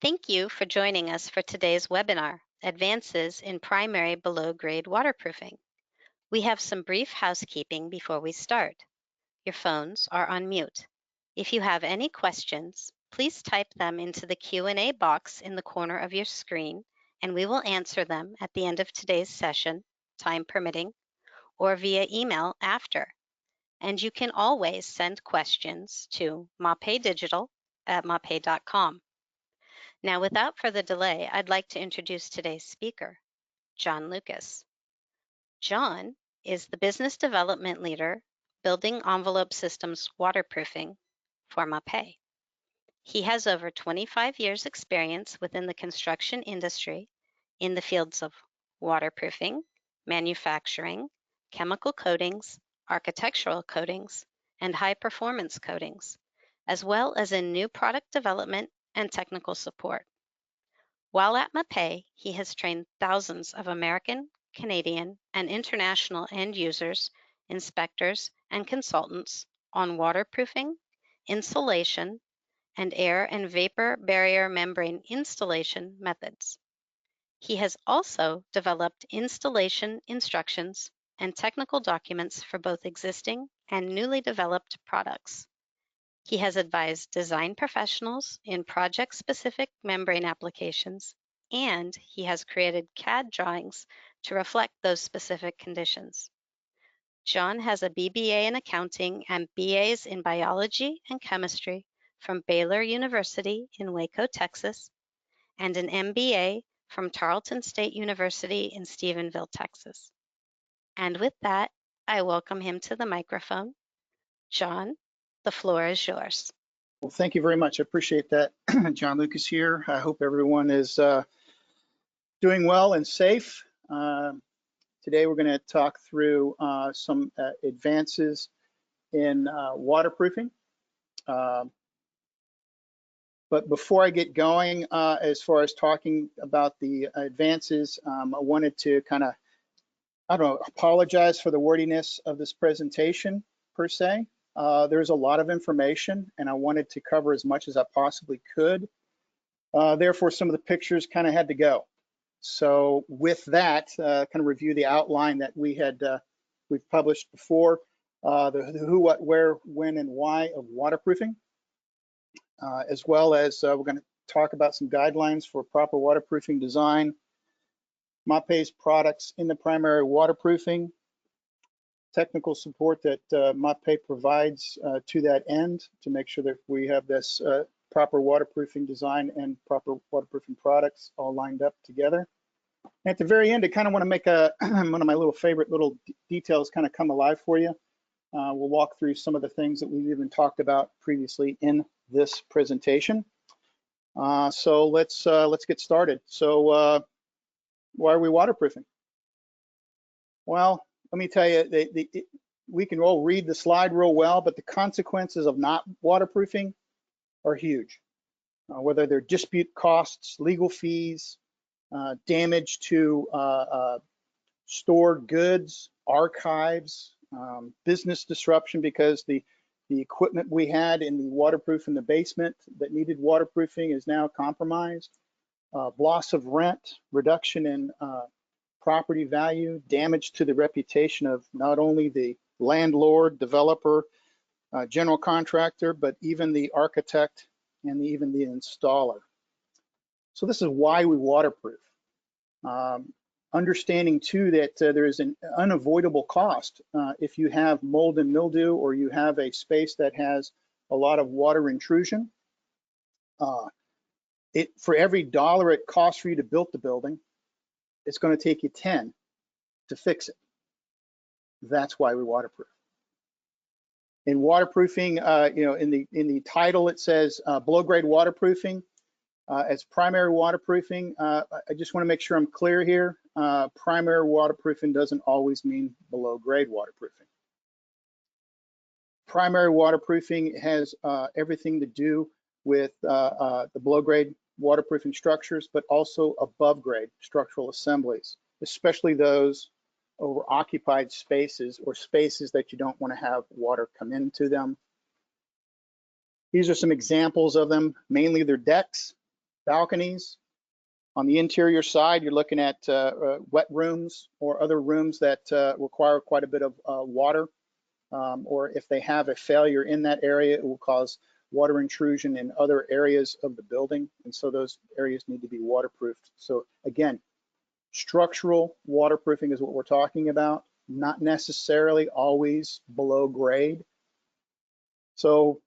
Thank you for joining us for today's webinar, Advances in Primary Below-Grade Waterproofing. We have some brief housekeeping before we start. Your phones are on mute. If you have any questions, please type them into the Q&A box in the corner of your screen, and we will answer them at the end of today's session, time permitting, or via email after. And you can always send questions to mapeidigital@mapei.com. Now, without further delay, I'd like to introduce today's speaker, John Lucas. John is the Business Development Leader, Building Envelope Systems Waterproofing for MAPEI. He has over 25 years' experience within the construction industry in the fields of waterproofing, manufacturing, chemical coatings, architectural coatings, and high-performance coatings, as well as in new product development and technical support. While at MAPEI, he has trained thousands of American, Canadian, and international end users, inspectors, and consultants on waterproofing, insulation, and air and vapor barrier membrane installation methods. He has also developed installation instructions and technical documents for both existing and newly developed products. He has advised design professionals in project-specific membrane applications, and he has created CAD drawings to reflect those specific conditions. John has a BBA in accounting and BAs in biology and chemistry from Baylor University in Waco, Texas, and an MBA from Tarleton State University in Stephenville, Texas. And with that, I welcome him to the microphone. John, the floor is yours. Well, thank you very much. I appreciate that. John Lucas here. I hope everyone is doing well and safe. Today we're going to talk through some advances in waterproofing. But before I get going, as far as talking about the advances, I wanted to kind of, apologize for the wordiness of this presentation per se. There's a lot of information and I wanted to cover as much as I possibly could. Therefore, some of the pictures kind of had to go. So with that, kind of review the outline that we've published before, the who, what, where, when, and why of waterproofing, as well as we're going to talk about some guidelines for proper waterproofing design, MAPEI's products in the primary waterproofing, technical support that MAPEI provides to that end to make sure that we have this proper waterproofing design and proper waterproofing products all lined up together. And at the very end, I kind of want to make one of my little favorite little details kind of come alive for you. We'll walk through some of the things that we've even talked about previously in this presentation. So let's get started. So why are we waterproofing? Well, let me tell you, we can all read the slide real well, but the consequences of not waterproofing are huge. Whether they're dispute costs, legal fees, damage to stored goods, archives, business disruption because the equipment we had in the waterproof in the basement that needed waterproofing is now compromised, loss of rent, reduction in property value, damage to the reputation of not only the landlord, developer, general contractor, but even the architect and even the installer. So this is why we waterproof. Understanding too that there is an unavoidable cost if you have mold and mildew or you have a space that has a lot of water intrusion. For every dollar it costs for you to build the building, it's going to take you 10 to fix it. That's why we waterproof. In waterproofing, in the title it says below grade waterproofing. As primary waterproofing, I just want to make sure I'm clear here. Primary waterproofing doesn't always mean below grade waterproofing. Primary waterproofing has everything to do with the below grade waterproofing structures, but also above grade structural assemblies, especially those over occupied spaces or spaces that you don't want to have water come into them. These are some examples of them. Mainly they're decks. balconies. On the interior side, you're looking at wet rooms or other rooms that require quite a bit of water, or if they have a failure in that area, it will cause water intrusion in other areas of the building, and so those areas need to be waterproofed. So again, structural waterproofing is what we're talking about, not necessarily always below grade. So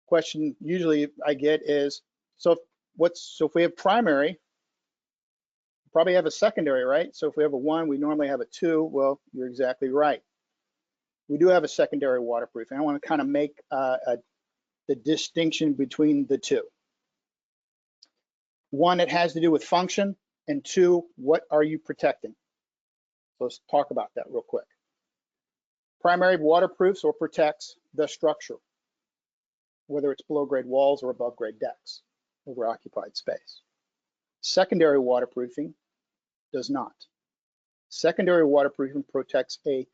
question usually I get is, so if we have primary, probably have a secondary, right? So if we have a 1, we normally have a 2. Well, you're exactly right. We do have a secondary waterproofing. I want to kind of make the distinction between the two. 1, it has to do with function, and 2, what are you protecting? So let's talk about that real quick. Primary waterproofs or protects the structure, whether it's below grade walls or above grade decks over occupied space. Secondary waterproofing does not. Secondary waterproofing protects a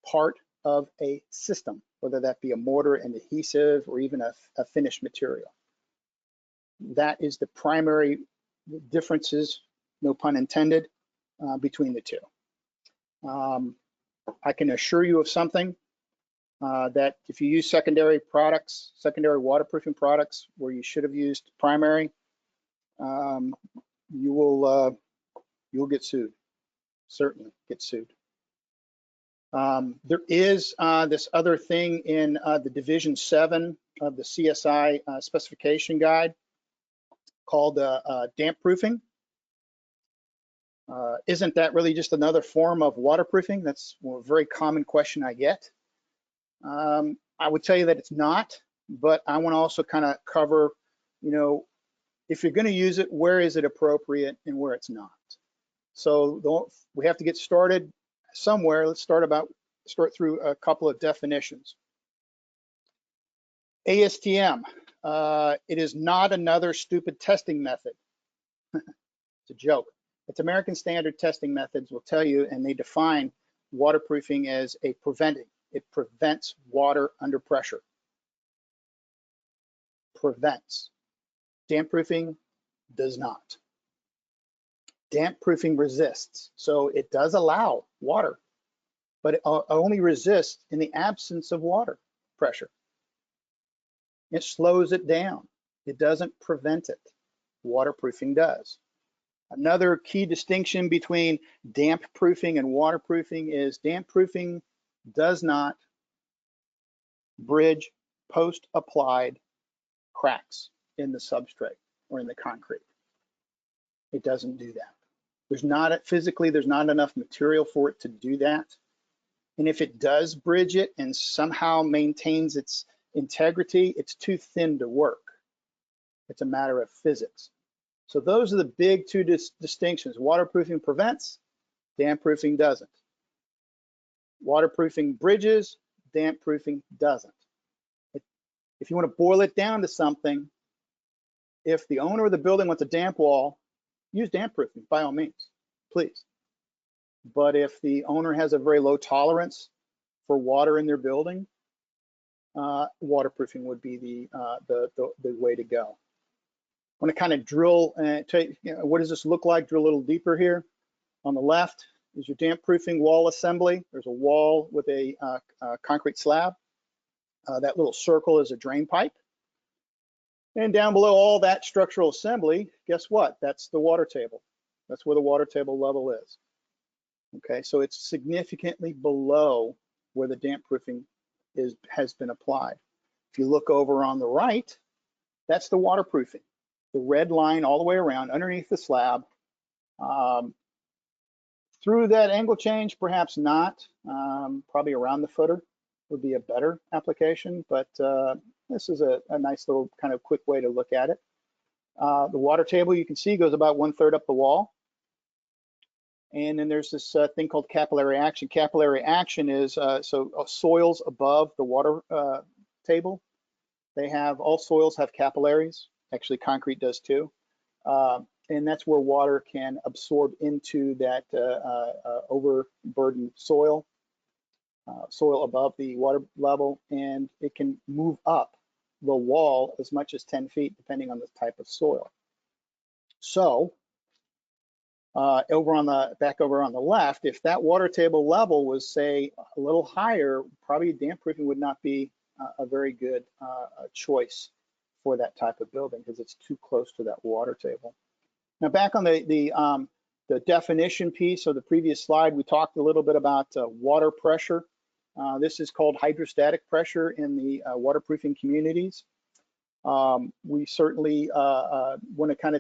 part of a system, whether that be a mortar, an adhesive, or even a finished material. That is the primary differences, no pun intended, between the two. I can assure you of something, that if you use secondary products, secondary waterproofing products, where you should have used primary, you'll get sued, certainly get sued. There is this other thing in the Division 7 of the CSI specification guide called Dampproofing. Isn't that really just another form of waterproofing? That's a very common question I get. I would tell you that it's not, but I want to also kind of cover, if you're going to use it, where is it appropriate and where it's not. So we have to get started somewhere. Let's start through a couple of definitions. ASTM, it is not another stupid testing method. It's a joke. It's American Standard Testing Methods will tell you, and they define waterproofing as a preventing. It prevents water under pressure. Prevents. Dampproofing does not. Dampproofing resists, so it does allow water, but it only resists in the absence of water pressure. It slows it down. It doesn't prevent it. Waterproofing does. Another key distinction between dampproofing and waterproofing is dampproofing does not bridge post-applied cracks in the substrate or in the concrete. It doesn't do that. Physically, there's not enough material for it to do that. And if it does bridge it and somehow maintains its integrity, it's too thin to work. It's a matter of physics. So those are the big two distinctions. Waterproofing prevents, dampproofing doesn't. Waterproofing bridges, dampproofing doesn't. If you want to boil it down to something, if the owner of the building wants a damp wall, use dampproofing by all means, please. But if the owner has a very low tolerance for water in their building, waterproofing would be the way to go. I want to kind of drill and tell you, what does this look like? Drill a little deeper here. On the left is your dampproofing wall assembly. There's a wall with a concrete slab. That little circle is a drain pipe. And down below all that structural assembly, guess what? That's the water table. That's where the water table level is. Okay, so it's significantly below where the dampproofing has been applied. If you look over on the right, that's the waterproofing. The red line all the way around underneath the slab. Through that angle change, perhaps not. Probably around the footer would be a better application, but this is a nice little kind of quick way to look at it. The water table, you can see, goes about 1/3 up the wall. And then there's this thing called capillary action. Capillary action is soils above the water table. All soils have capillaries. Actually, concrete does too. And that's where water can absorb into that overburdened soil above the water level, and it can move up the wall as much as 10 feet, depending on the type of soil. So over on the left, if that water table level was, say, a little higher, probably damp-proofing would not be a very good choice for that type of building because it's too close to that water table. Now, back on the definition piece of the previous slide, we talked a little bit about water pressure. This is called hydrostatic pressure in the waterproofing communities. We certainly want to kind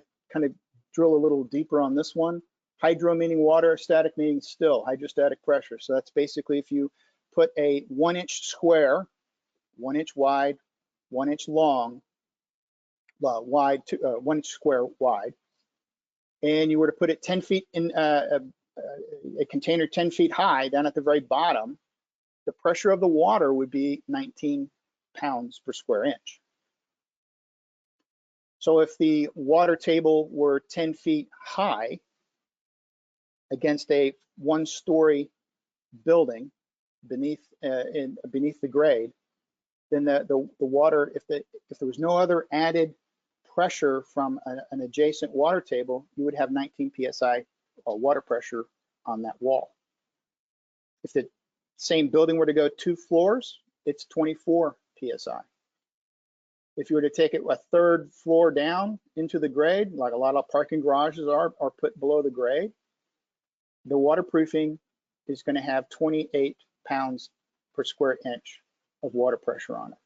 of drill a little deeper on this one. Hydro meaning water, static meaning still, hydrostatic pressure. So that's basically if you put a 1-inch square, 1 inch wide, 1 inch long, 1 inch square wide, and you were to put it 10 feet in a container 10 feet high down at the very bottom, the pressure of the water would be 19 pounds per square inch. So if the water table were 10 feet high against a 1-story building beneath the grade, then the water, if there was no other added pressure from an adjacent water table, you would have 19 psi water pressure on that wall. If the same building were to go 2 floors, it's 24 psi. If you were to take it a 3rd floor down into the grade, like a lot of parking garages are put below the grade, the waterproofing is going to have 28 pounds per square inch of water pressure on it.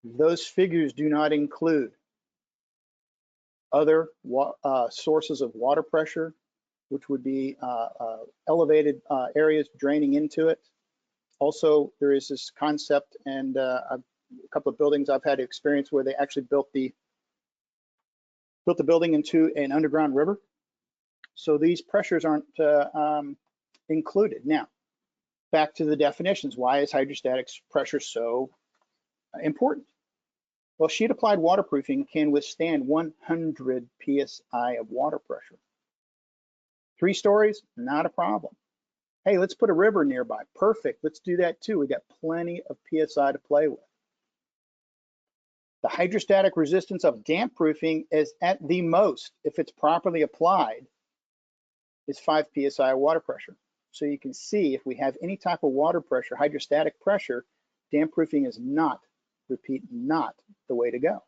Those figures do not include other sources of water pressure, which would be elevated areas draining into it. Also, there is this concept, and a couple of buildings I've had experience where they actually built the building into an underground river. So these pressures aren't included. Now, back to the definitions. Why is hydrostatic pressure so important? Well, sheet applied waterproofing can withstand 100 psi of water pressure. 3 stories, not a problem. Hey, let's put a river nearby. Perfect, let's do that too. We got plenty of psi to play with. The hydrostatic resistance of damp proofing is at the most, if it's properly applied, is 5 psi water pressure. So you can see if we have any type of water pressure, hydrostatic pressure, damp proofing is not, repeat, not the way to go.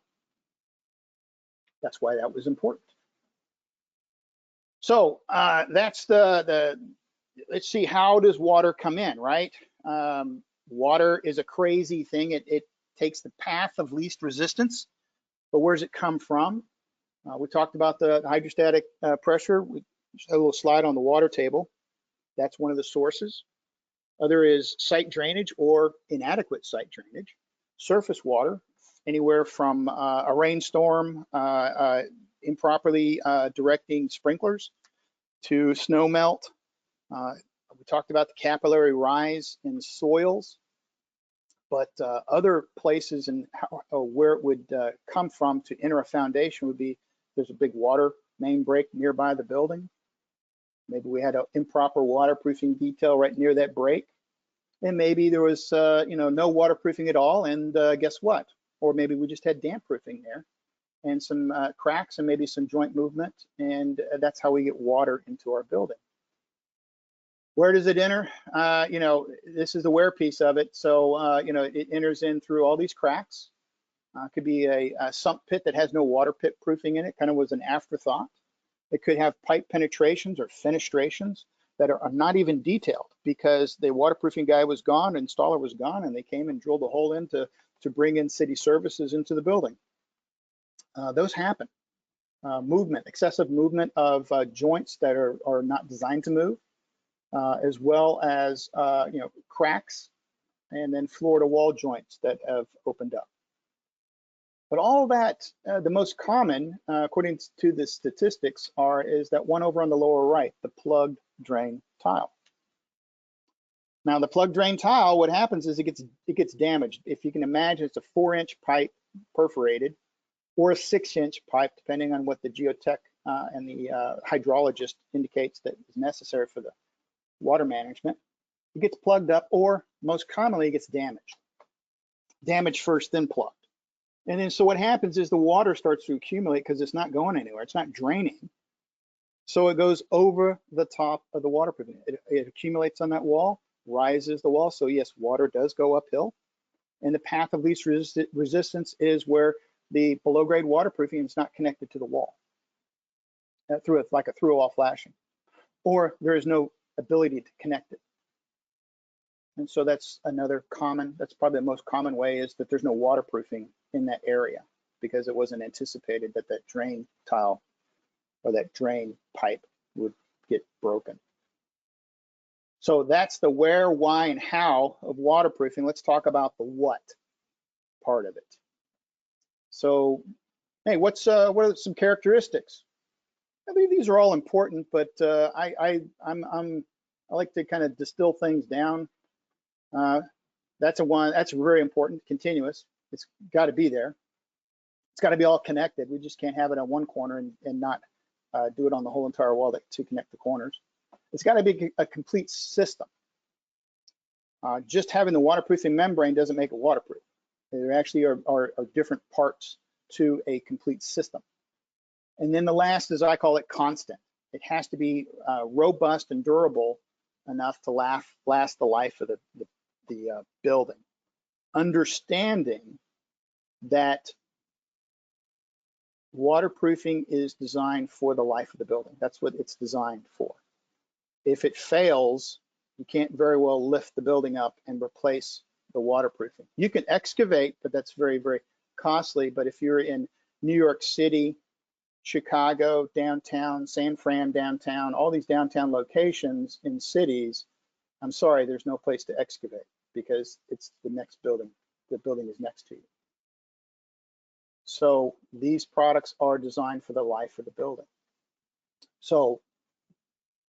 That's why that was important. So that's let's see, how does water come in, right? Water is a crazy thing. It takes the path of least resistance, but where does it come from? We talked about the hydrostatic pressure. We just had a little slide on the water table. That's one of the sources. Other is site drainage or inadequate site drainage. Surface water, anywhere from a rainstorm, improperly directing sprinklers, to snow melt. We talked about the capillary rise in soils, but other places and where it would come from to enter a foundation would be, there's a big water main break nearby the building. Maybe we had an improper waterproofing detail right near that break. And maybe there was no waterproofing at all, and guess what? Or maybe we just had damp proofing there and some cracks and maybe some joint movement, and that's how we get water into our building. Where does it enter? This is the wear piece of it. So, it enters in through all these cracks. Could be a sump pit that has no water pit proofing in it, kind of was an afterthought. It could have pipe penetrations or fenestrations that are not even detailed because the waterproofing guy was gone, installer was gone, and they came and drilled a hole in to bring in city services into the building. Those happen. Movement, excessive movement of joints that are not designed to move, as well as cracks, and then floor to wall joints that have opened up. But all that, the most common, according to the statistics, is that one over on the lower right, the plugged drain tile. Now, the plug drain tile, what happens is it gets damaged. If you can imagine, it's a 4-inch pipe perforated, or a 6-inch pipe, depending on what the geotech and the hydrologist indicates that is necessary for the water management. It gets plugged up, or most commonly, it gets damaged. Damaged first, then plugged. And then so what happens is the water starts to accumulate because it's not going anywhere. It's not draining. So it goes over the top of the waterproofing. It accumulates on that wall, rises the wall. So yes, water does go uphill. And the path of least resistance is where the below grade waterproofing is not connected to the wall through it like a through wall flashing, or there is no ability to connect it. And so that's another common, that's probably the most common way, is that there's no waterproofing in that area because it wasn't anticipated that that drain tile or that drain pipe would get broken. So that's the where, why, and how of waterproofing. Let's talk about the what part of it. So, hey, what are some characteristics? I mean, these are all important, but I like to kind of distill things down. That's very important. Continuous. It's got to be there. It's got to be all connected. We just can't have it on one corner and not do it on the whole entire wall to connect the corners. It's got to be a complete system. Just having the waterproofing membrane doesn't make it waterproof. There actually are different parts to a complete system. And then the last is, I call it constant. It has to be robust and durable enough to last the life of the building. Understanding that waterproofing is designed for the life of the building. That's what it's designed for. If it fails, you can't very well lift the building up and replace the waterproofing. You can excavate, but that's very, very costly. But if you're in New York City, Chicago, downtown, San Fran, downtown, all these downtown locations in cities, I'm sorry, there's no place to excavate because it's the next building. The building is next to you. So these products are designed for the life of the building. So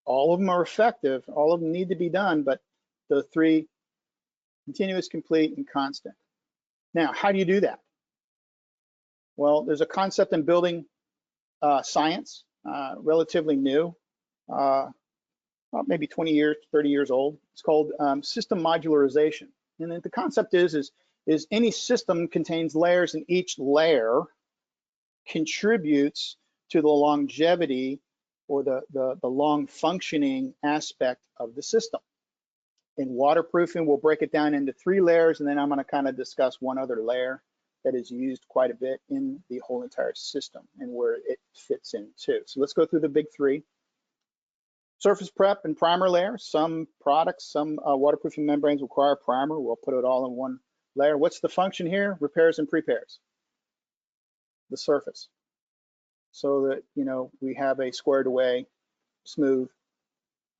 all of them are effective, all of them need to be done, but the three: continuous, complete, and constant. Now, how do you do that? Well, there's a concept in building science, relatively new, well, maybe 20 years, 30 years old. It's called system modularization. And the concept is any system contains layers, and each layer contributes to the longevity or the long functioning aspect of the system. In waterproofing, we'll break it down into 3 layers, and then I'm going to kind of discuss one other layer that is used quite a bit in the whole entire system and where it fits in too. So let's go through the big 3. Surface prep and primer layer. Some products, some waterproofing membranes require primer. We'll put it all in one layer. What's the function here? Repairs and prepares the surface, so that, you know, we have a squared away, smooth,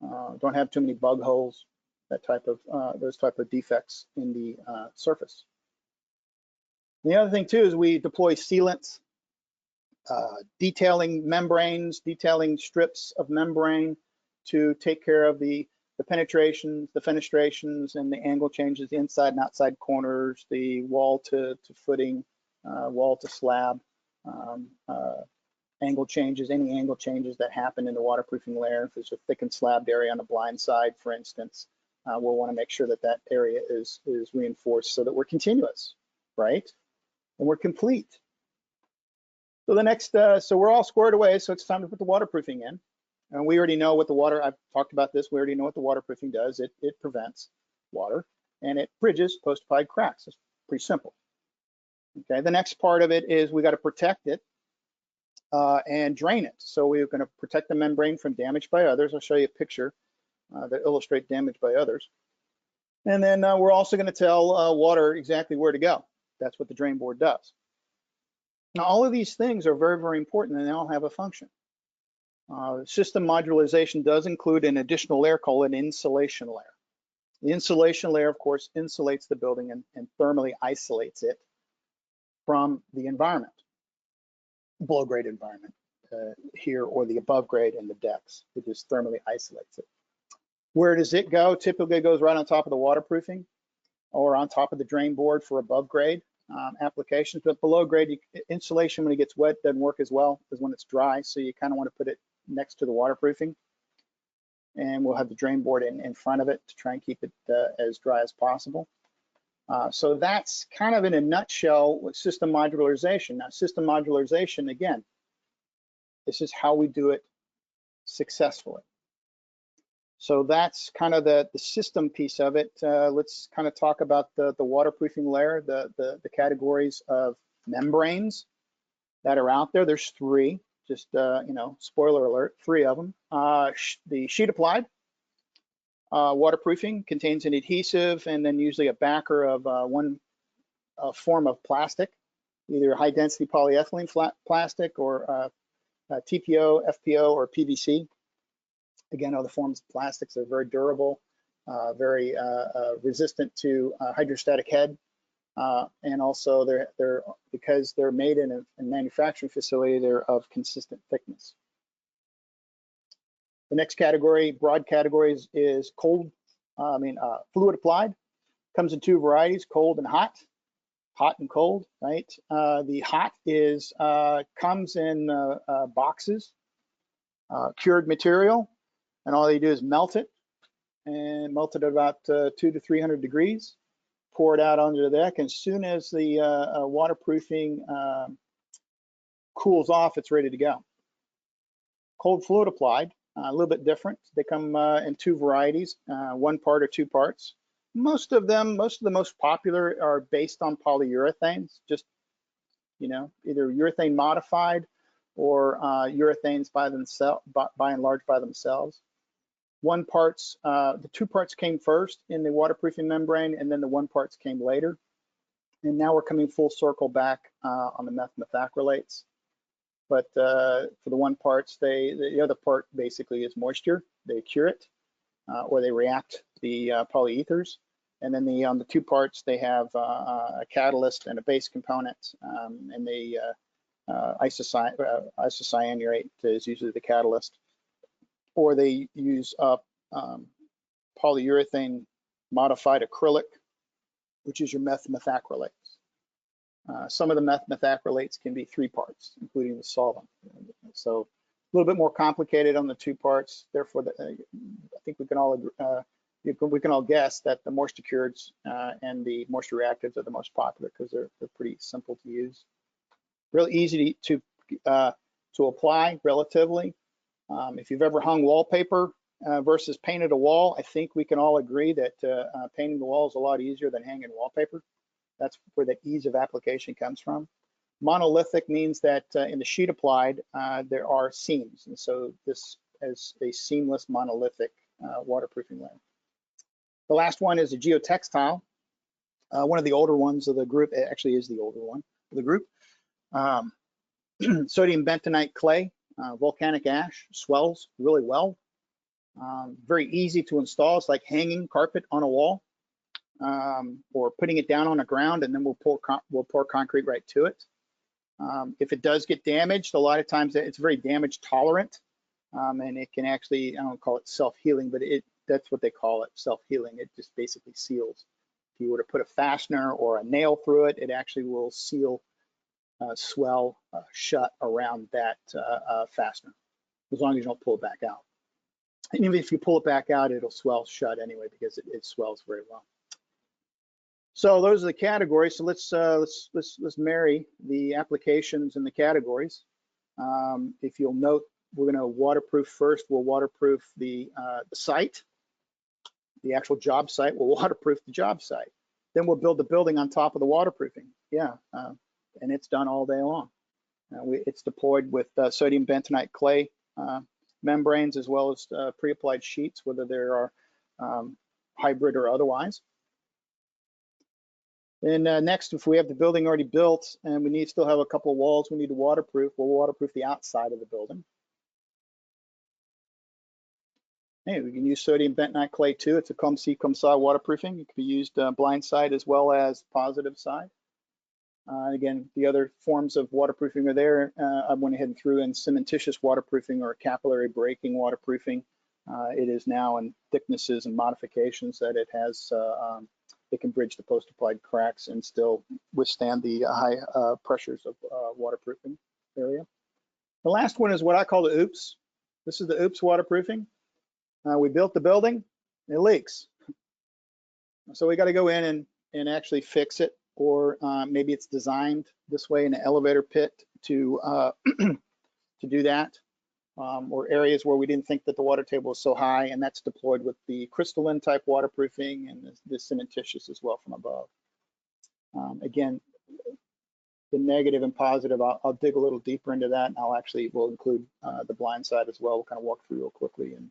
don't have too many bug holes, that type of those type of defects in the surface. And the other thing too is we deploy sealants, detailing membranes, detailing strips of membrane to take care of the penetrations, the fenestrations, and the angle changes, the inside and outside corners, the wall to footing, wall to slab, angle changes, any angle changes that happen in the waterproofing layer. If there's a thickened slabbed area on the blind side, for instance, we'll want to make sure that that area is reinforced so that we're continuous, right? And we're complete. So the next, so we're all squared away, so it's time to put the waterproofing in. And we already know what I've talked about this, we already know what the waterproofing does. It prevents water and it bridges post-applied cracks. It's pretty simple. Okay, the next part of it is we got to protect it and drain it. So we're going to protect the membrane from damage by others. I'll show you a picture that illustrates damage by others. And then we're also going to tell water exactly where to go. That's what the drain board does. Now, all of these things are very, very important, and they all have a function. System modularization does include an additional layer called an insulation layer. The insulation layer, of course, insulates the building and thermally isolates it from the environment, below grade environment here, or the above grade in the decks. It just thermally isolates it. Where does it go? Typically it goes right on top of the waterproofing or on top of the drain board for above grade applications. But below grade, insulation when it gets wet doesn't work as well as when it's dry. So you kind of want to put it next to the waterproofing. And we'll have the drain board in front of it to try and keep it as dry as possible. So that's kind of in a nutshell what system modularization. Now, system modularization, again, this is how we do it successfully. So that's kind of the system piece of it. Let's kind of talk about the waterproofing layer, the categories of membranes that are out there. There's three, just you know, spoiler alert, three of them. The sheet applied waterproofing contains an adhesive and then usually a backer of one form of plastic, either high density polyethylene plastic or TPO, FPO, or PVC. Again, other forms of plastics are very durable, very resistant to hydrostatic head, and also they're because they're made in a manufacturing facility, they're of consistent thickness. The next category, broad categories, is cold. Fluid applied. Comes in two varieties: cold and hot. Hot and cold, right? The hot is comes in boxes, cured material, and all they do is melt it, and melt it at about 200 to 300 degrees. Pour it out onto the deck, and as soon as the waterproofing cools off, it's ready to go. Cold fluid applied, a little bit different. They come in two varieties, one part or two parts. Most of the most popular are based on polyurethanes, just, you know, either urethane modified or urethanes by and large by themselves. The two parts came first in the waterproofing membrane, and then the one parts came later. And now we're coming full circle back on the methacrylates. But for the one parts, the other part basically is moisture. They cure it or they react the polyethers. And then on the two parts, they have a catalyst and a base component, and they isocyanurate is usually the catalyst, or they use polyurethane modified acrylic, which is your methacrylates. Some of the methacrylates can be three parts, including the solvent. So a little bit more complicated on the two parts. Therefore, I think we can all guess that the moisture cureds and the moisture reactives are the most popular because they're pretty simple to use, really easy to apply relatively. If you've ever hung wallpaper versus painted a wall, I think we can all agree that painting the wall is a lot easier than hanging wallpaper. That's where the ease of application comes from. Monolithic means that in the sheet applied, there are seams. And so this is a seamless monolithic waterproofing layer. The last one is a geotextile. One of the older ones of the group, it actually is the older one of the group. Sodium bentonite clay, volcanic ash, swells really well. Very easy to install. It's like hanging carpet on a wall. Or putting it down on the ground, and then we'll pour concrete right to it. If it does get damaged, a lot of times it's very damage tolerant, and it can actually, I don't call it self-healing, but that's what they call it, self-healing. It just basically seals. If you were to put a fastener or a nail through it, it actually will seal, swell shut around that fastener, as long as you don't pull it back out. And even if you pull it back out, it'll swell shut anyway because it swells very well. So those are the categories. So let's marry the applications and the categories. If you'll note, we're going to waterproof first. We'll waterproof the site, the actual job site. We'll waterproof the job site. Then we'll build the building on top of the waterproofing. Yeah, and it's done all day long. It's deployed with sodium bentonite clay membranes as well as pre-applied sheets, whether they are hybrid or otherwise. And next, if we have the building already built and we still have a couple of walls we need to waterproof, we'll waterproof the outside of the building. Hey, we can use sodium bentonite clay too. It's a comme-ci, comme-ça waterproofing. It can be used blindside as well as positive side. Again, the other forms of waterproofing are there. I went ahead and threw in cementitious waterproofing or capillary breaking waterproofing. It is now in thicknesses and modifications that it has. It can bridge the post-applied cracks and still withstand the high pressures of waterproofing area. The last one is what I call the oops. This is the oops waterproofing. We built the building, it leaks. So we got to go in and actually fix it, or maybe it's designed this way in an elevator pit to to do that, or areas where we didn't think that the water table was so high, and that's deployed with the crystalline type waterproofing and the cementitious as well from above. Again, the negative and positive, I'll dig a little deeper into that, and we'll include the blind side as well. We'll kind of walk through real quickly and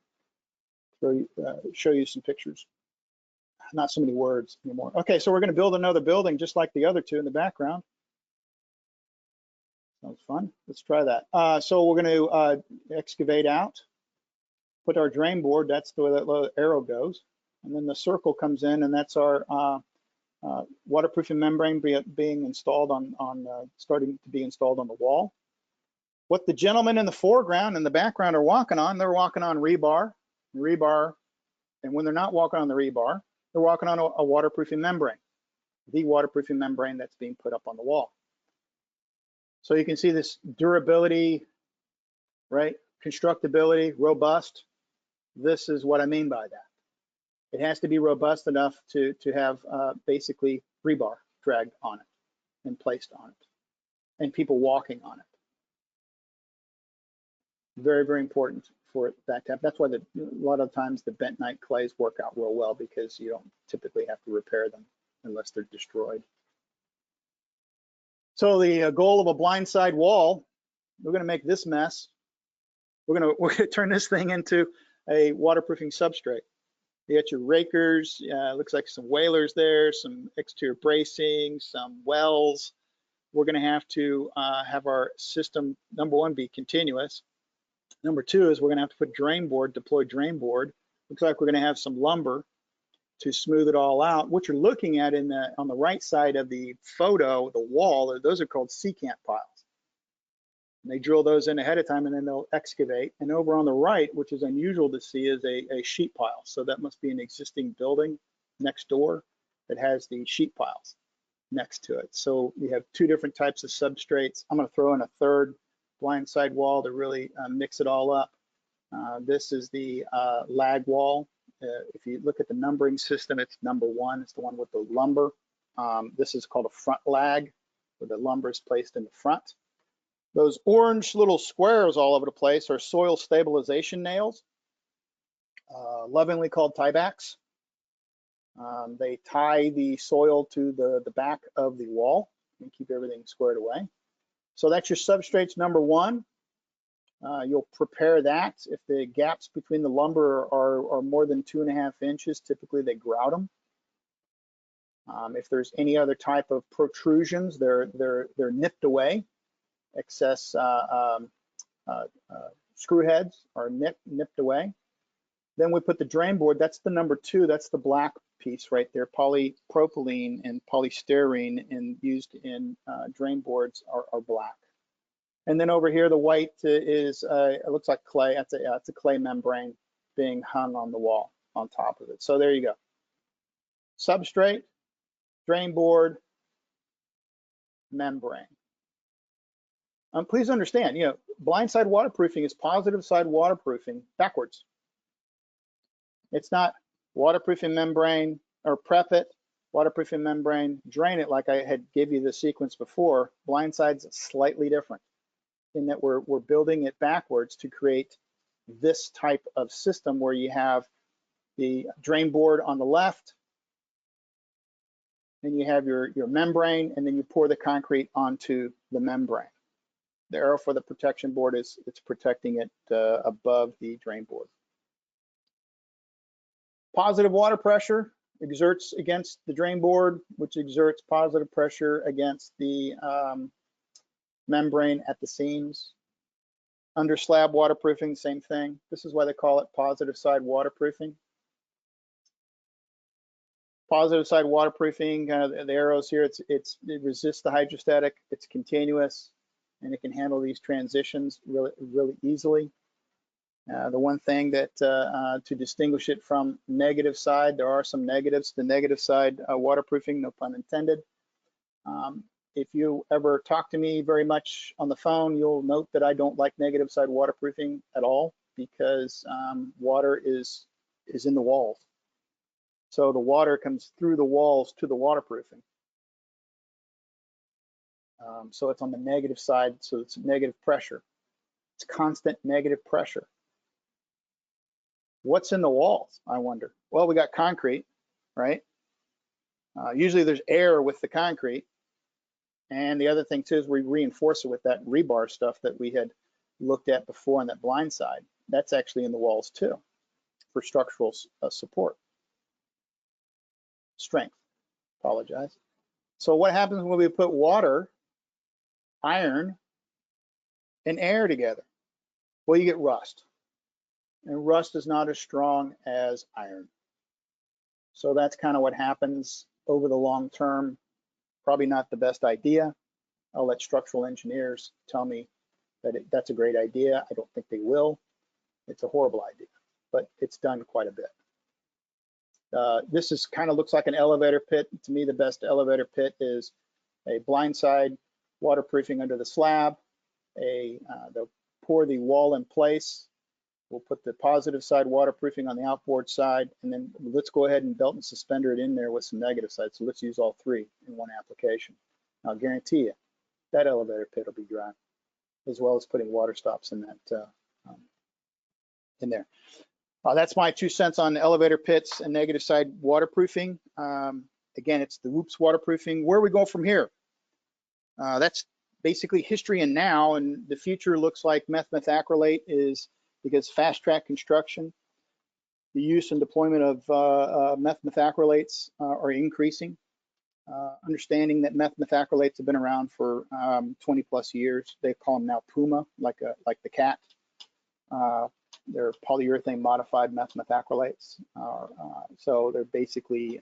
show you some pictures. Not so many words anymore. Okay, so we're going to build another building just like the other two in the background. Sounds fun. Let's try that. So we're going to excavate out, put our drain board. That's the way that little arrow goes. And then the circle comes in, and that's our waterproofing membrane being installed starting to be installed on the wall. What the gentlemen in the foreground and the background are walking on, they're walking on rebar, and when they're not walking on the rebar, they're walking on a waterproofing membrane, the waterproofing membrane that's being put up on the wall. So you can see this durability, right? Constructability, robust. This is what I mean by that. It has to be robust enough to have basically rebar dragged on it and placed on it, and people walking on it. Very, very important for that type. That's why a lot of times the bentonite clays work out real well, because you don't typically have to repair them unless they're destroyed. So the goal of a blindside wall, we're going to make this mess. We're going to turn this thing into a waterproofing substrate. You got your rakers, looks like some whalers there, some exterior bracing, some wells. We're going to have to have our system, number one, be continuous. Number two is we're going to have to put drain board, deploy drain board. Looks like we're going to have some lumber to smooth it all out. What you're looking at on the right side of the photo, the wall, those are called secant piles. And they drill those in ahead of time, and then they'll excavate. And over on the right, which is unusual to see, is a sheet pile. So that must be an existing building next door that has the sheet piles next to it. So we have two different types of substrates. I'm going to throw in a third blindside wall to really mix it all up. This is the lag wall. If you look at the numbering system, it's number one. It's the one with the lumber. This is called a front lag, where the lumber is placed in the front. Those orange little squares all over the place are soil stabilization nails, lovingly called tiebacks. They tie the soil to the back of the wall and keep everything squared away. So that's your substrates number one. You'll prepare that. If the gaps between the lumber are more than 2.5 inches, typically they grout them. If there's any other type of protrusions, they're nipped away. Excess screw heads are nipped away. Then we put the drain board. That's the number two. That's the black piece right there. Polypropylene and polystyrene used in drain boards are black. And then over here, the white is, it looks like clay. It's a clay membrane being hung on the wall on top of it. So there you go. Substrate, drain board, membrane. Please understand, blindside waterproofing is positive side waterproofing backwards. It's not waterproofing membrane, or prep it, waterproofing membrane, drain it, like I had give you the sequence before. Blindside's slightly different in that we're building it backwards to create this type of system where you have the drain board on the left, and you have your membrane, and then you pour the concrete onto the membrane. The arrow for the protection board it's protecting it above the drain board. Positive water pressure exerts against the drain board, which exerts positive pressure against the membrane at the seams. Under slab waterproofing, same thing. This is why they call it positive side waterproofing. Positive side waterproofing, the arrows here, it resists the hydrostatic, it's continuous, and it can handle these transitions really easily. The one thing that to distinguish it from negative side, there are some negatives. The negative side waterproofing, no pun intended. If you ever talk to me very much on the phone, you'll note that I don't like negative side waterproofing at all, because water is in the walls. So the water comes through the walls to the waterproofing. So it's on the negative side, so it's negative pressure. It's constant negative pressure. What's in the walls, I wonder? Well, we got concrete, right? Usually there's air with the concrete. And the other thing too is we reinforce it with that rebar stuff that we had looked at before on that blind side. That's actually in the walls too for structural support. Strength, apologize. So what happens when we put water, iron, and air together? Well, you get rust. And rust is not as strong as iron. So that's kind of what happens over the long term. Probably not the best idea. I'll let structural engineers tell me that that's a great idea. I don't think they will. It's a horrible idea, but it's done quite a bit. This is kind of looks like an elevator pit. To me, the best elevator pit is a blindside waterproofing under the slab. They'll pour the wall in place. We'll put the positive side waterproofing on the outboard side, and then let's go ahead and belt and suspender it in there with some negative side. So let's use all three in one application. I'll guarantee you that elevator pit will be dry, as well as putting water stops in that in there. That's my 2 cents on elevator pits and negative side waterproofing. Again, it's the Whoops waterproofing. Where are we going from here? That's basically history and now, and the future looks like methacrylate is, because fast track construction, the use and deployment of methacrylates are increasing. Understanding that methacrylates have been around for 20 plus years. They call them now Puma, like the cat. They're polyurethane modified methacrylates. So they're basically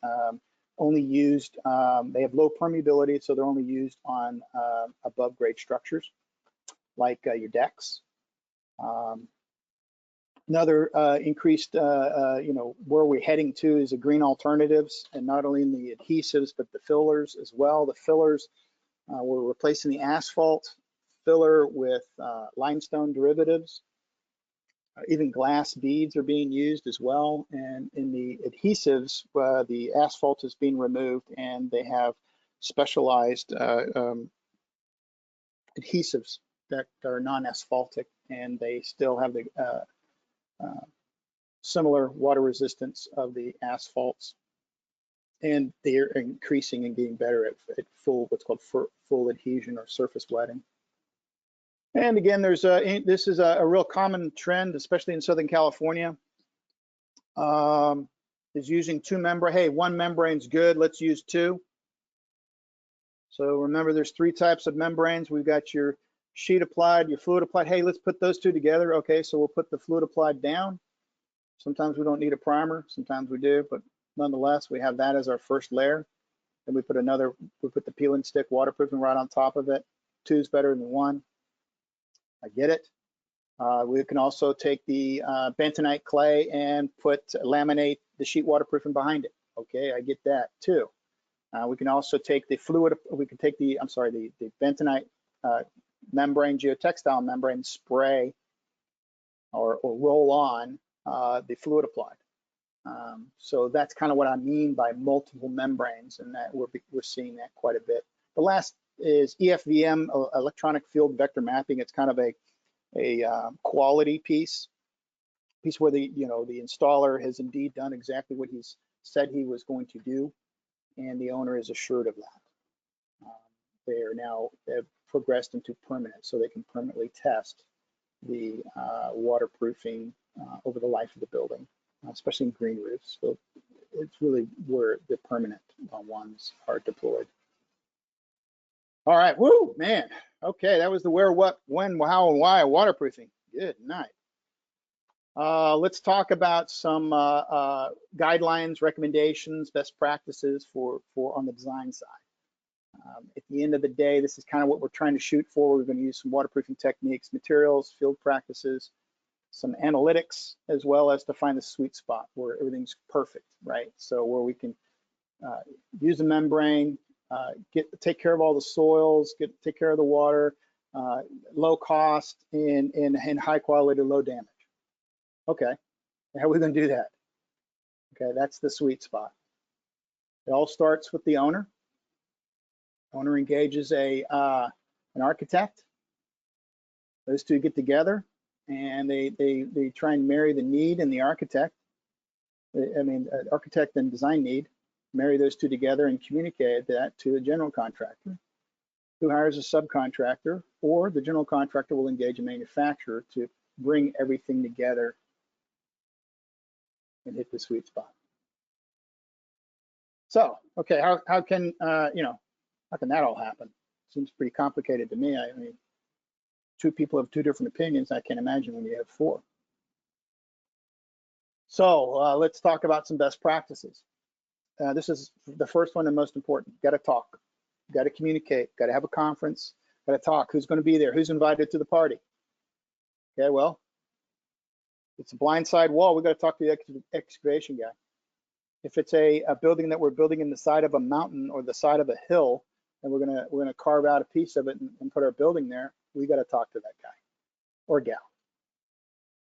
only used, they have low permeability, so they're only used on above grade structures, like your decks. Another increased, where we're heading to is the green alternatives, and not only in the adhesives, but the fillers as well. The fillers, we're replacing the asphalt filler with limestone derivatives. Even glass beads are being used as well. And in the adhesives, the asphalt is being removed, and they have specialized adhesives that are non-asphaltic, and they still have the similar water resistance of the asphalts, and they're increasing and getting better at full, what's called full adhesion or surface wetting. And again, there's this is a real common trend, especially in Southern California, is using two membrane. Hey, one membrane's good, let's use two. So remember, there's three types of membranes. We've got your sheet applied, your fluid applied. Hey, let's put those two together. Okay, so we'll put the fluid applied down. Sometimes we don't need a primer, sometimes we do, but nonetheless, we have that as our first layer. Then we put the peel and stick waterproofing right on top of it. Two is better than one. I get it. We can also take the bentonite clay and laminate the sheet waterproofing behind it. Okay, I get that too. We can also take the fluid, we can take the bentonite membrane, geotextile membrane, spray or roll on the fluid applied. So that's kind of what I mean by multiple membranes, and that we're seeing that quite a bit. The last is EFVM, electronic field vector mapping. It's kind of a quality piece where the installer has indeed done exactly what he's said he was going to do, and the owner is assured of that. They've progressed into permanent, so they can permanently test the waterproofing over the life of the building, especially in green roofs. So it's really where the permanent ones are deployed. All right, woo, man. Okay, that was the where, what, when, how, and why waterproofing. Good night. Let's talk about some guidelines, recommendations, best practices for on the design side. At the end of the day, this is kind of what we're trying to shoot for. We're going to use some waterproofing techniques, materials, field practices, some analytics, as well as to find the sweet spot where everything's perfect, right? So where we can use a membrane, take care of all the soils, take care of the water, low cost, and high quality, low damage. Okay, how are we going to do that? Okay, that's the sweet spot. It all starts with the owner. Owner engages an architect. Those two get together and they try and marry the need and the architect. Architect and design need, marry those two together and communicate that to a general contractor who hires a subcontractor, or the general contractor will engage a manufacturer to bring everything together and hit the sweet spot. So, okay, how can how can that all happen? Seems pretty complicated to me. I mean, two people have two different opinions. I can't imagine when you have four. So let's talk about some best practices. This is the first one and most important. Got to talk, got to communicate, got to have a conference, got to talk. Who's going to be there? Who's invited to the party? Okay, well, it's a blindside wall. We got to talk to the excavation guy. If it's a building that we're building in the side of a mountain or the side of a hill, and we're gonna carve out a piece of it and put our building there, we got to talk to that guy or gal.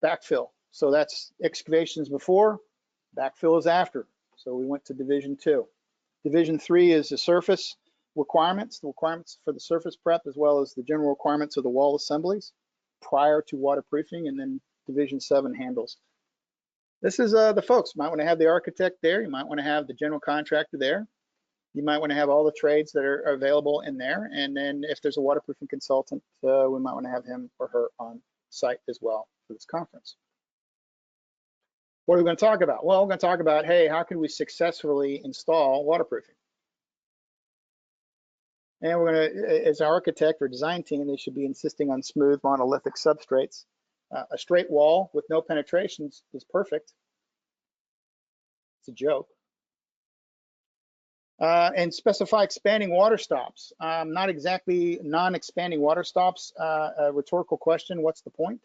Backfill. So that's excavations before, backfill is after. So we went to Division 2. Division 3 is the surface requirements, the requirements for the surface prep, as well as the general requirements of the wall assemblies prior to waterproofing, and then Division 7 handles. This is the folks. You might want to have the architect there. You might want to have the general contractor there. You might want to have all the trades that are available in there. And then if there's a waterproofing consultant, we might want to have him or her on site as well for this conference. What are we going to talk about? Well, we're going to talk about, hey, how can we successfully install waterproofing? And we're going to, as an architect or design team, they should be insisting on smooth monolithic substrates. A straight wall with no penetrations is perfect. It's a joke. And specify expanding water stops. Not exactly non-expanding water stops. A rhetorical question, what's the point?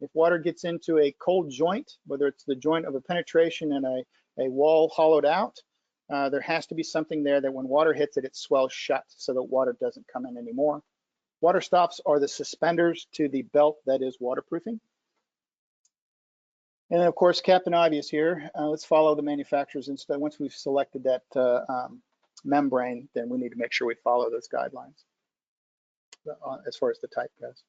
If water gets into a cold joint, whether it's the joint of a penetration and a wall hollowed out, there has to be something there that when water hits it, it swells shut so that water doesn't come in anymore. Water stops are the suspenders to the belt that is waterproofing. And then of course, Captain Obvious here, let's follow the manufacturer's instead. Once we've selected that membrane, then we need to make sure we follow those guidelines as far as the type goes.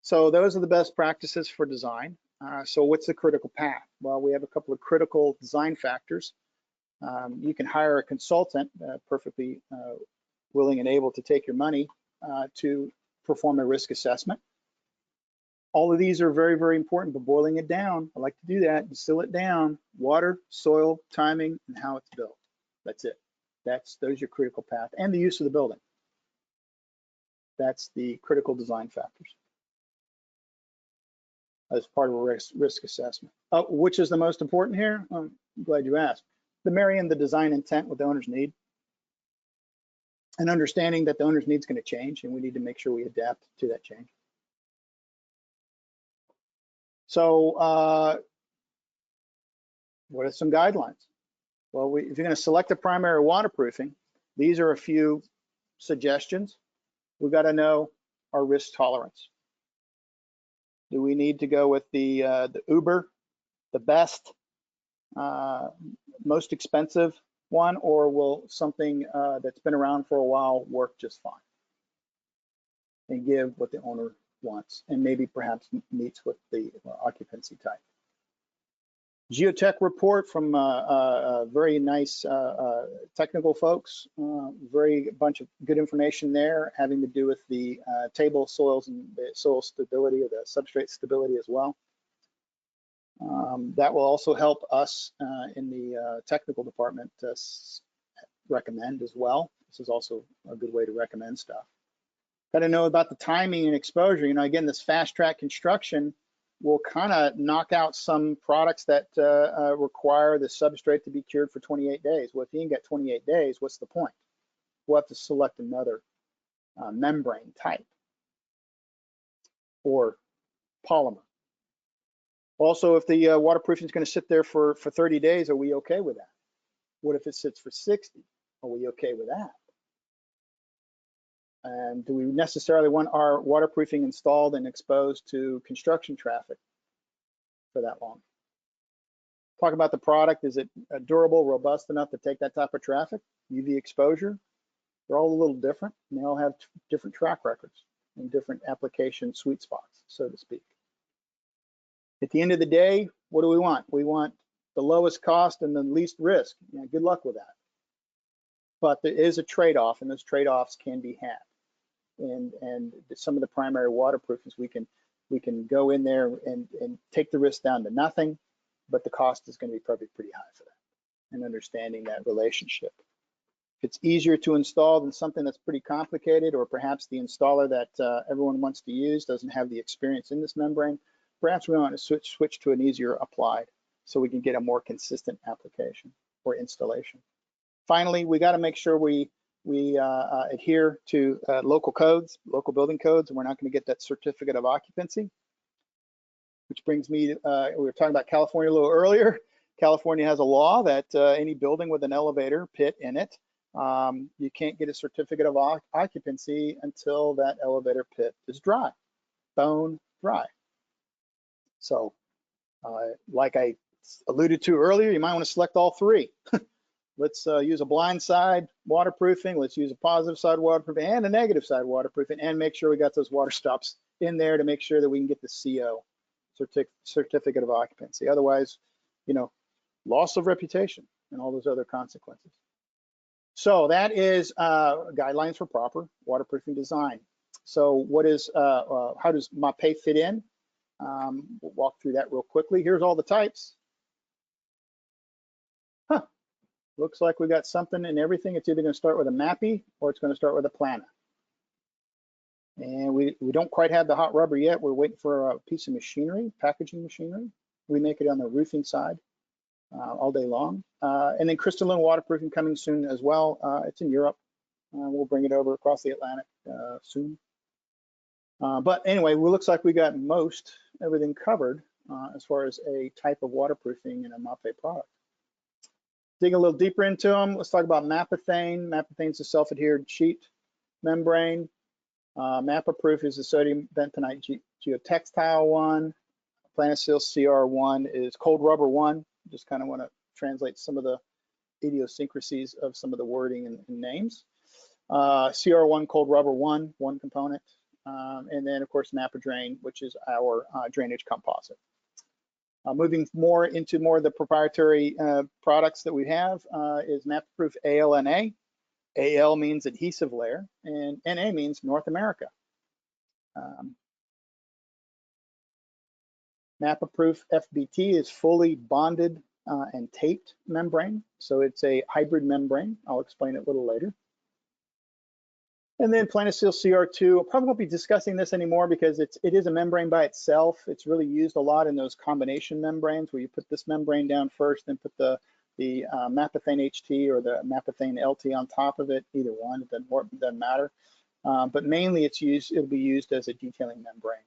So those are the best practices for design. So what's the critical path? Well, we have a couple of critical design factors. You can hire a consultant, perfectly willing and able to take your money to perform a risk assessment. All of these are very, very important, but boiling it down, I like to do that, distill it down: water, soil, timing, and how it's built. That's it. Those are your critical path, and the use of the building. That's the critical design factors as part of a risk assessment. Which is the most important here? I'm glad you asked. The marrying the design intent with the owner's need, and understanding that the owner's need is going to change, and we need to make sure we adapt to that change. So what are some guidelines? Well, if you're going to select a primary waterproofing, these are a few suggestions. We've got to know our risk tolerance. Do we need to go with the Uber, the best, most expensive one, or will something that's been around for a while work just fine and give what the owner wants, and maybe perhaps meets with the occupancy type? Geotech report from very nice technical folks, very bunch of good information there having to do with the table soils and the soil stability or the substrate stability as well. That will also help us in the technical department to recommend as well. This is also a good way to recommend stuff. Got to know about the timing and exposure. You know, again, this fast track construction will kind of knock out some products that require the substrate to be cured for 28 days. Well, if you can get 28 days, what's the point? We'll have to select another membrane type or polymer. Also, if the waterproofing is going to sit there for 30 days, are we okay with that? What if it sits for 60? Are we okay with that? And do we necessarily want our waterproofing installed and exposed to construction traffic for that long? Talk about the product. Is it durable, robust enough to take that type of traffic? UV exposure. They're all a little different, and they all have different track records and different application sweet spots, so to speak. At the end of the day, what do we want? We want the lowest cost and the least risk. Yeah, good luck with that. But there is a trade-off, and those trade-offs can be had. And some of the primary waterproofings, we can go in there and take the risk down to nothing, but the cost is going to be probably pretty high for that, and understanding that relationship. If it's easier to install than something that's pretty complicated, or perhaps the installer that everyone wants to use doesn't have the experience in this membrane, perhaps we want to switch to an easier applied so we can get a more consistent application or installation. Finally, we got to make sure we adhere to local codes, local building codes, and we're not going to get that certificate of occupancy. Which brings me, we were talking about California a little earlier. California has a law that any building with an elevator pit in it, you can't get a certificate of occupancy until that elevator pit is dry, bone dry. So like I alluded to earlier, you might want to select all three. Let's use a blindside waterproofing. Let's use a positive side waterproofing and a negative side waterproofing, and make sure we got those water stops in there to make sure that we can get the CO, certificate of occupancy. Otherwise, you know, loss of reputation and all those other consequences. So that is guidelines for proper waterproofing design. So what is, how does MAPEI fit in? We'll walk through that real quickly. Here's all the types. Huh. Looks like we got something in everything. It's either going to start with a MAPEI or it's going to start with a PLANA. And we don't quite have the hot rubber yet. We're waiting for a piece of machinery, packaging machinery. We make it on the roofing side all day long. And then crystalline waterproofing coming soon as well. It's in Europe. We'll bring it over across the Atlantic soon. But anyway, it looks like we got everything covered as far as a type of waterproofing in a MAPEI product. Dig a little deeper into them. Let's talk about Mapethane. Mapethane is a self-adhered sheet membrane. Mapaproof is the sodium bentonite geotextile one. Planasil CR1 is cold rubber one. Just kind of want to translate some of the idiosyncrasies of some of the wording and names. CR1 cold rubber one component. And then of course Mapedrain, which is our drainage composite. Moving more into more of the proprietary products that we have is Mapaproof ALNA. AL means adhesive layer, and NA means North America. Mapaproof FBT is fully bonded and taped membrane, so it's a hybrid membrane. I'll explain it a little later. And then Planasil CR2, I probably won't be discussing this anymore because it is a membrane by itself. It's really used a lot in those combination membranes where you put this membrane down first, then put the Mapethane HT or the Mapethane LT on top of it. Either one, it doesn't matter. But mainly it'll be used as a detailing membrane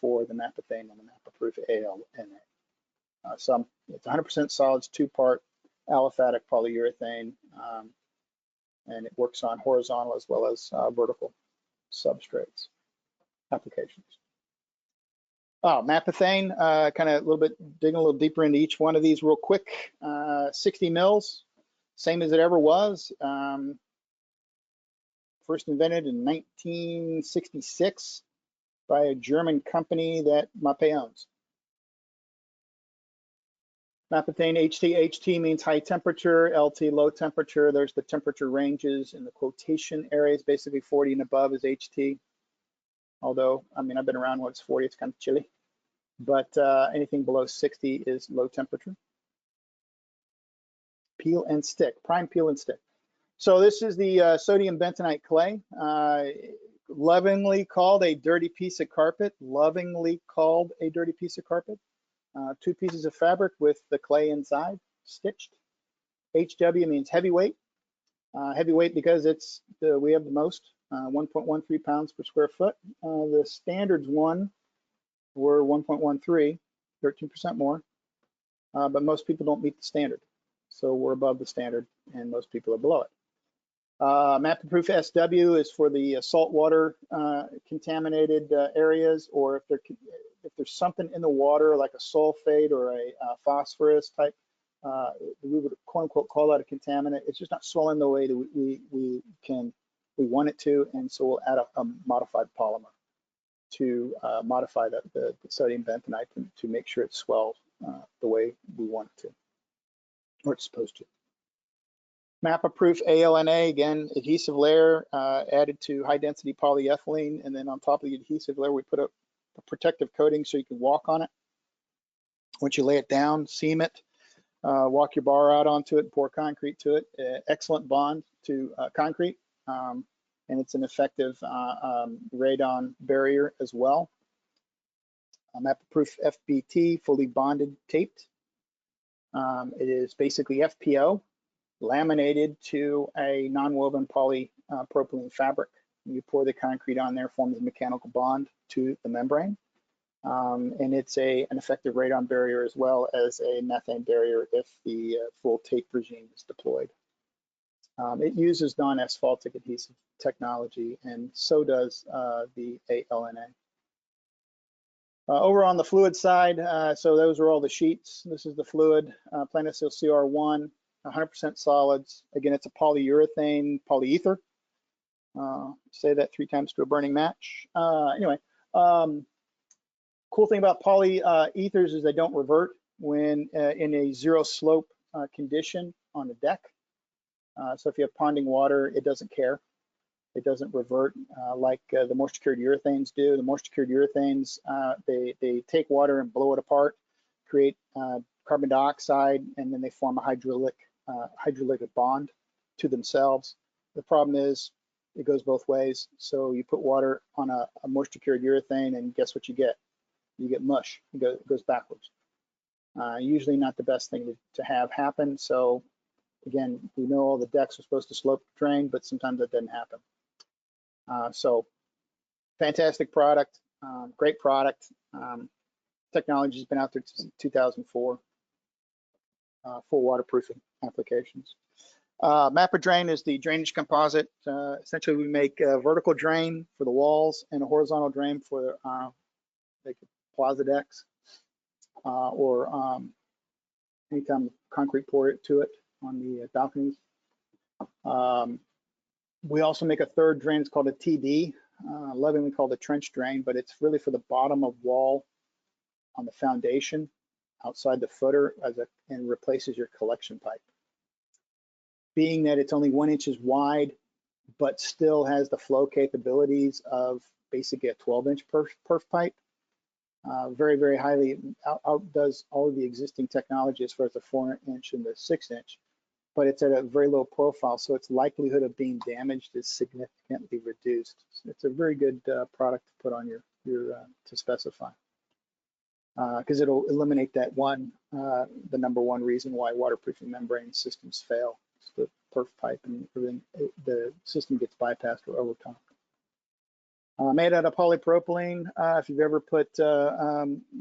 for the Mapethane and the Mapaproof ALNA. So it's 100% solids, 2-part aliphatic polyurethane. And it works on horizontal as well as vertical substrates applications. Mapethane, kind of digging a little deeper into each one of these real quick. 60 mils, same as it ever was. First invented in 1966 by a German company that MAPEI owns. Mapethane HT means high temperature, LT low temperature. There's the temperature ranges in the quotation areas. Basically 40 and above is HT. Although, I mean, I've been around when it's 40, it's kind of chilly. But anything below 60 is low temperature. Peel and stick, prime peel and stick. So this is the sodium bentonite clay, lovingly called a dirty piece of carpet, lovingly called a dirty piece of carpet. 2 pieces of fabric with the clay inside, stitched. HW means heavyweight. Heavyweight because we have the most, 1.13 pounds per square foot. The standards one were 1.13, 13% more. But most people don't meet the standard. So we're above the standard and most people are below it. Mapaproof SW is for the saltwater contaminated areas, or if if there's something in the water like a sulfate or a phosphorus type, we would quote unquote call that a contaminant. It's just not swelling the way that we want it to, and so we'll add a modified polymer to modify the sodium bentonite to make sure it swells the way we want it to, or it's supposed to. MAPEI ALNA, again, adhesive layer added to high density polyethylene, and then on top of the adhesive layer, we put a protective coating so you can walk on it. Once you lay it down, seam it, walk your bar out onto it, pour concrete to it. Excellent bond to concrete, and it's an effective radon barrier as well. MAPEI FBT, fully bonded, taped. It is basically FPO, laminated to a non-woven polypropylene fabric. You pour the concrete on there, forms a mechanical bond to the membrane. And it's an effective radon barrier as well as a methane barrier if the full tape regime is deployed. It uses non-asphaltic adhesive technology, and so does the ALNA. Over on the fluid side, so those are all the sheets. This is the fluid, Planasil CR1, 100% solids. Again, it's a polyurethane polyether. Say that 3 times to a burning match. Anyway, cool thing about polyethers is they don't revert when in a zero slope condition on the deck. So if you have ponding water, it doesn't care. It doesn't revert like the moisture-cured urethanes do. The moisture-cured urethanes, they take water and blow it apart, create carbon dioxide, and then they form a hydrolytic bond to themselves. The problem is it goes both ways. So you put water on a moisture-cured urethane, and guess what you get? You get mush. It goes backwards. Usually not the best thing to have happen. So again, we know all the decks are supposed to slope drain, but sometimes that doesn't happen. So fantastic product, great product. Technology has been out there since 2004, full waterproofing applications. Mapedrain is the drainage composite. Essentially, we make a vertical drain for the walls and a horizontal drain for like plaza decks, or anytime concrete pour it to it on the balconies. We also make a third drain. It's called a TD, lovingly called a trench drain, but it's really for the bottom of wall on the foundation outside the footer and replaces your collection pipe. Being that it's only 1 inch wide, but still has the flow capabilities of basically a 12-inch perf pipe. Very, very highly outdoes all of the existing technology as far as the 4-inch and the 6-inch, but it's at a very low profile, so its likelihood of being damaged is significantly reduced. It's a very good product to put on your to specify, because it'll eliminate that the number one reason why waterproofing membrane systems fail. It's the perf pipe, and the system gets bypassed or overtopped. Made out of polypropylene. If you've ever put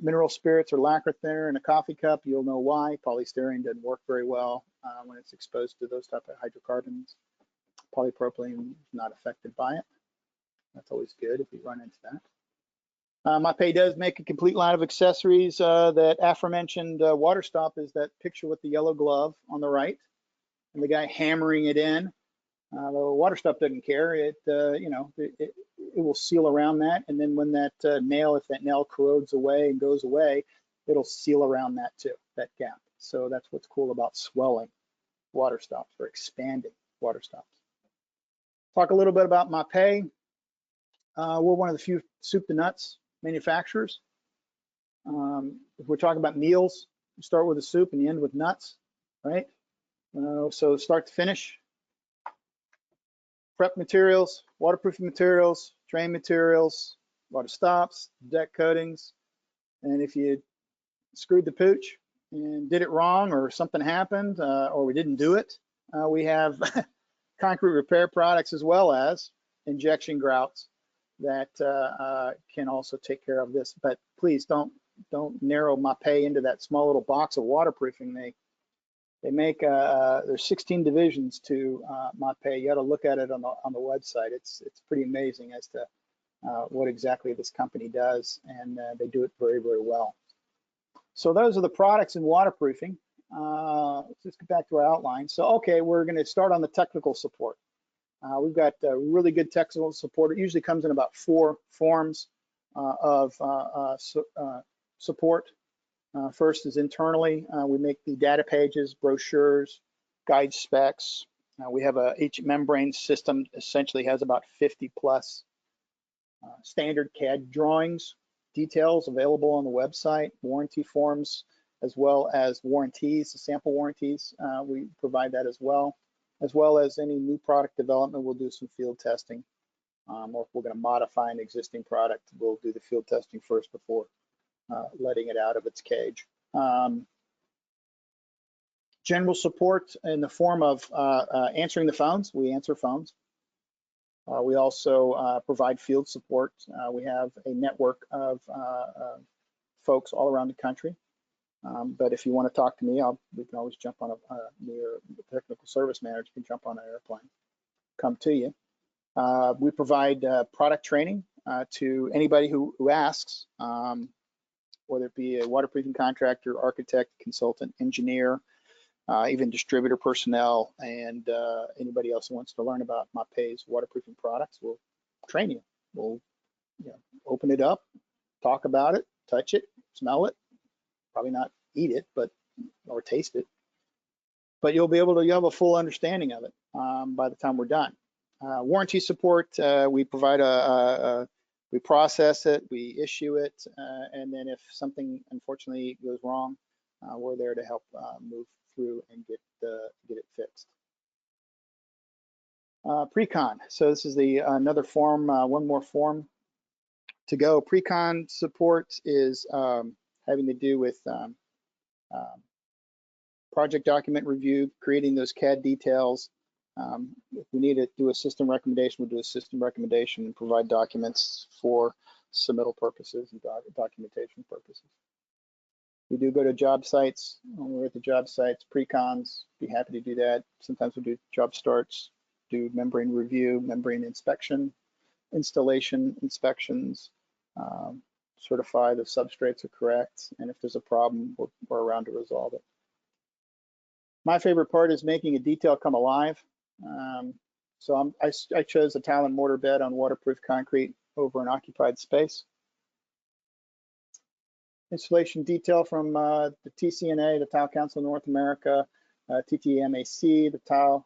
mineral spirits or lacquer thinner in a coffee cup, you'll know why. Polystyrene doesn't work very well when it's exposed to those type of hydrocarbons. Polypropylene is not affected by it. That's always good if you run into that. MAPEI does make a complete line of accessories. That aforementioned water stop is that picture with the yellow glove on the right, and the guy hammering it in. The water stop doesn't care. It will seal around that, and then when that nail, if that nail corrodes away and goes away, it'll seal around that too, that gap. So that's what's cool about swelling water stops or expanding water stops. Talk a little bit about MAPEI. We're one of the few soup to nuts manufacturers. If we're talking about meals, you start with a soup and you end with nuts, right? So start to finish. Prep materials, waterproofing materials, drain materials, water stops, deck coatings. And if you screwed the pooch and did it wrong, or something happened, or we didn't do it, we have concrete repair products as well as injection grouts that can also take care of this. But please don't narrow MAPEI into that small little box of waterproofing. They make there's 16 divisions to MAPEI. You got to look at it on the website. It's pretty amazing as to what exactly this company does, and they do it very, very well. So those are the products in waterproofing. Let's just get back to our outline. So, okay, we're going to start on the technical support. We've got really good technical support. It usually comes in about 4 forms of support. First is internally. We make the data pages, brochures, guide specs. We have each membrane system essentially has about 50 plus standard CAD drawings, details available on the website, warranty forms, as well as warranties, the sample warranties. We provide that as well as any new product development. We'll do some field testing, or if we're going to modify an existing product, we'll do the field testing first before letting it out of its cage. General support in the form of answering the phones. We answer phones. We also provide field support. We have a network of folks all around the country. But if you want to talk to me, we can always jump on me or the technical service manager can jump on an airplane, come to you. We provide product training to anybody who asks, whether it be a waterproofing contractor, architect, consultant, engineer, even distributor personnel, and anybody else who wants to learn about MAPEI's waterproofing products. We'll train you. We'll open it up, talk about it, touch it, smell it. Probably not eat it, or taste it, but you'll have a full understanding of it by the time we're done. Warranty support, we provide we process it, we issue it, and then if something unfortunately goes wrong, we're there to help move through and get it fixed. Pre-con, so this is another form, one more form to go. Pre-con support is having to do with project document review, creating those CAD details. If we need to do a system recommendation, we'll do a system recommendation and provide documents for submittal purposes and documentation purposes. We do go to job sites. When we're at the job sites, pre-cons, be happy to do that. Sometimes we'll do job starts, do membrane review, membrane inspection, installation inspections, certify the substrates are correct, and if there's a problem, we're around to resolve it. My favorite part is making a detail come alive. So I chose a tile and mortar bed on waterproof concrete over an occupied space. Installation detail from the TCNA, the Tile Council of North America, TTMAC, the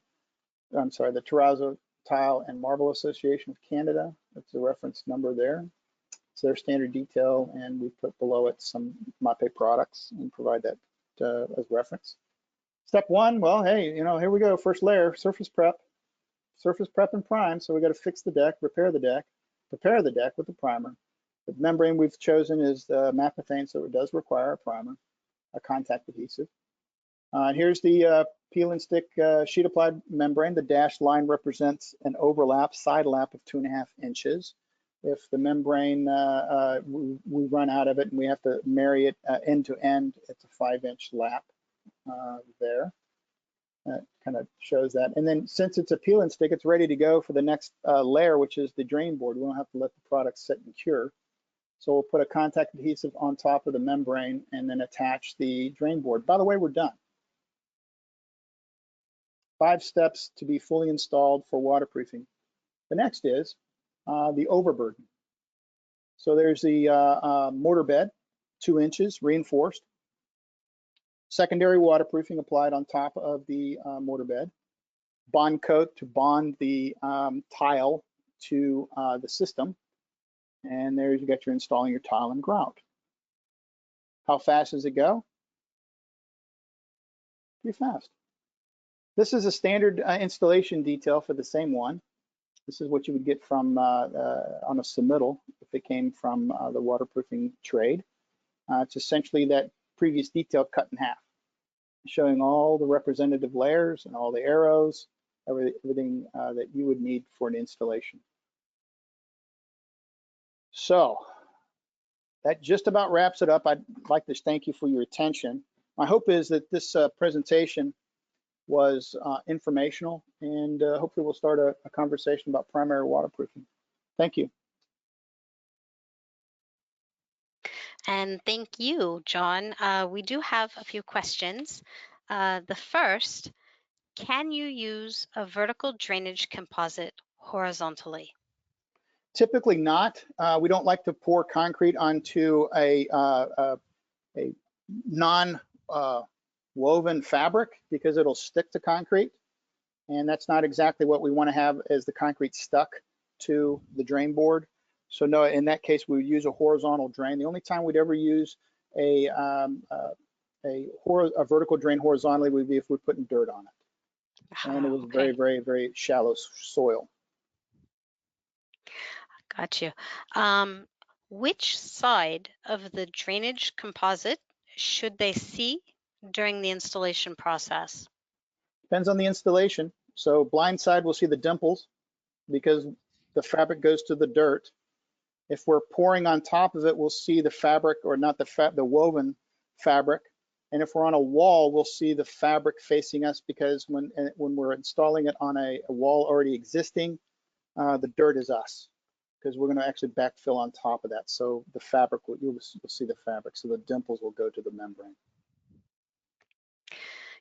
Terrazzo Tile and Marble Association of Canada. That's the reference number there. It's their standard detail, and we put below it some MAPEI products and provide that as reference. Step 1, well, hey, here we go. First layer, surface prep and prime. So we got to fix the deck, repair the deck, prepare the deck with the primer. The membrane we've chosen is the Mapedrain, so it does require a primer, a contact adhesive. Here's the peel and stick sheet applied membrane. The dashed line represents an overlap, side lap of 2.5 inches. If the membrane, we run out of it and we have to marry it end to end, it's a 5-inch lap there. That kind of shows that. And then since it's a peel and stick, it's ready to go for the next layer, which is the drain board. We don't have to let the product sit and cure. So we'll put a contact adhesive on top of the membrane and then attach the drain board. By the way, we're done. 5 steps to be fully installed for waterproofing. The next is the overburden. So there's the mortar bed, 2 inches reinforced. Secondary waterproofing applied on top of the mortar bed. Bond coat to bond the tile to the system. And there you got your installing your tile and grout. How fast does it go? Pretty fast. This is a standard installation detail for the same one. This is what you would get from on a submittal if it came from the waterproofing trade. It's essentially that previous detail cut in half, showing all the representative layers and all the arrows, everything that you would need for an installation. So that just about wraps it up. I'd like to thank you for your attention. My hope is that this presentation was informational, and hopefully we'll start a conversation about primary waterproofing. Thank you. And thank you, John. We do have a few questions. The first, can you use a vertical drainage composite horizontally? Typically not. We don't like to pour concrete onto a non-woven fabric because it'll stick to concrete. And that's not exactly what we want to have as the concrete stuck to the drain board. So no, in that case, we would use a horizontal drain. The only time we'd ever use a vertical drain horizontally would be if we're putting dirt on it. And it was very, Okay, very, very shallow soil. got you. Which side of the drainage composite should they see during the installation process? Depends on the installation. So blind side, we'll see the dimples because the fabric goes to the dirt. If we're pouring on top of it, we'll see the fabric, or not the woven fabric. And if we're on a wall, we'll see the fabric facing us because when we're installing it on a wall already existing, the dirt is us because we're going to actually backfill on top of that. So the fabric, you'll see the fabric. So the dimples will go to the membrane.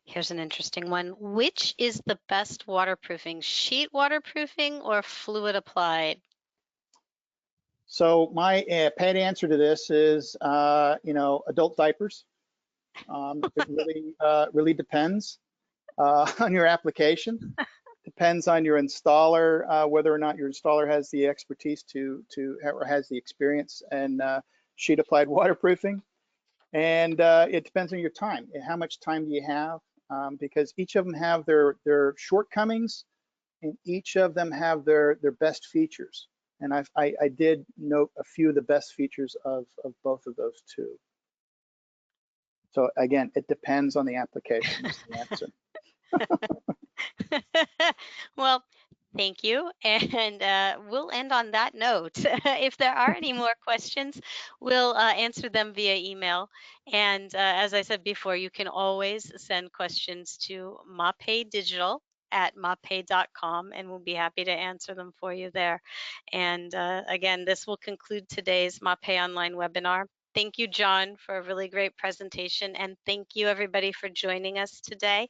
Here's an interesting one. Which is the best waterproofing, sheet waterproofing or fluid applied? So my pat answer to this is, adult diapers. It really depends on your application. Depends on your installer, whether or not your installer has the expertise or has the experience in sheet applied waterproofing. And it depends on your time. How much time do you have? Because each of them have their shortcomings, and each of them have their best features. And I did note a few of the best features of both of those two. So again, it depends on the application is the answer. Well, thank you. And we'll end on that note. If there are any more questions, we'll answer them via email. And as I said before, you can always send questions to mapeidigital@mapei.com, and we'll be happy to answer them for you there. And again, this will conclude today's MAPEI online webinar. Thank you, John, for a really great presentation. And thank you, everybody, for joining us today,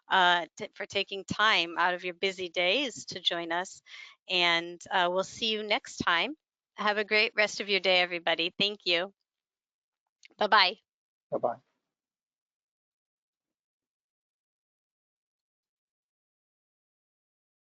for taking time out of your busy days to join us. And we'll see you next time. Have a great rest of your day, everybody. Thank you. Bye-bye. Bye-bye.